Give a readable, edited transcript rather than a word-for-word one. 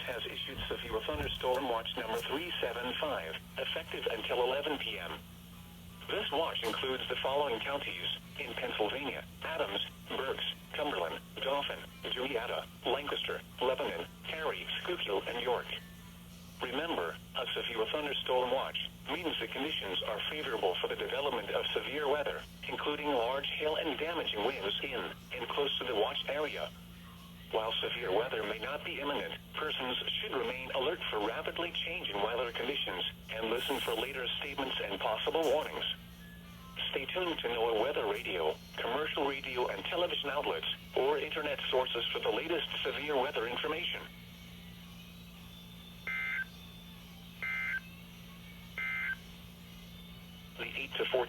has issued severe thunderstorm watch number 375, effective until 11 p.m. This watch includes the following counties in Pennsylvania: Adams, Berks, Cumberland, Dauphin, Juniata, Lancaster, Lebanon, Cary, Schuylkill, and York. Remember, a severe thunderstorm watch means the conditions are favorable for the development of severe weather, including large hail and damaging winds in and close to the watch area. While severe weather may not be imminent, persons should remain alert for rapidly changing weather conditions and listen for later statements and possible warnings. Stay tuned to NOAA weather radio, commercial radio and television outlets, or internet sources for the latest severe weather information. The 8 to 14